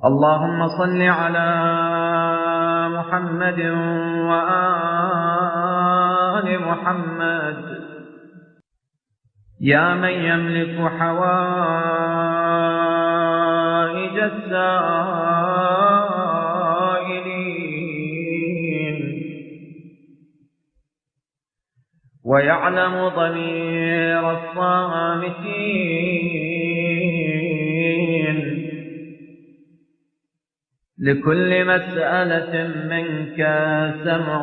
اللهم صل على محمد وآل محمد يا من يملك حوائج السائلين ويعلم ضمير الصامتين. لكل مسألة منك سمع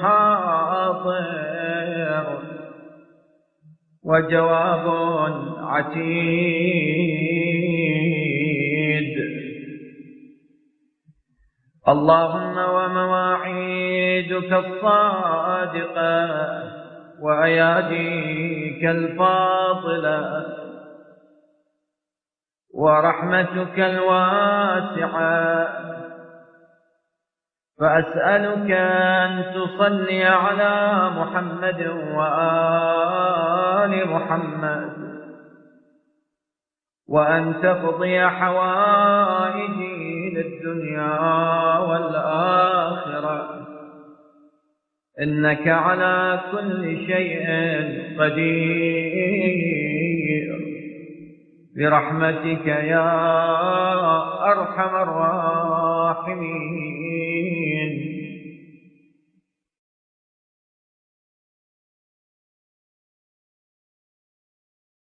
حاضر وجواب عتيد. اللهم ومواعيدك الصادقة وأياديك الفاضلة ورحمتك الواسعة، فأسألك أن تصلي على محمد وآل محمد وأن تقضي حوائجي للدنيا والآخرة، إنك على كل شيء قدير برحمتك يا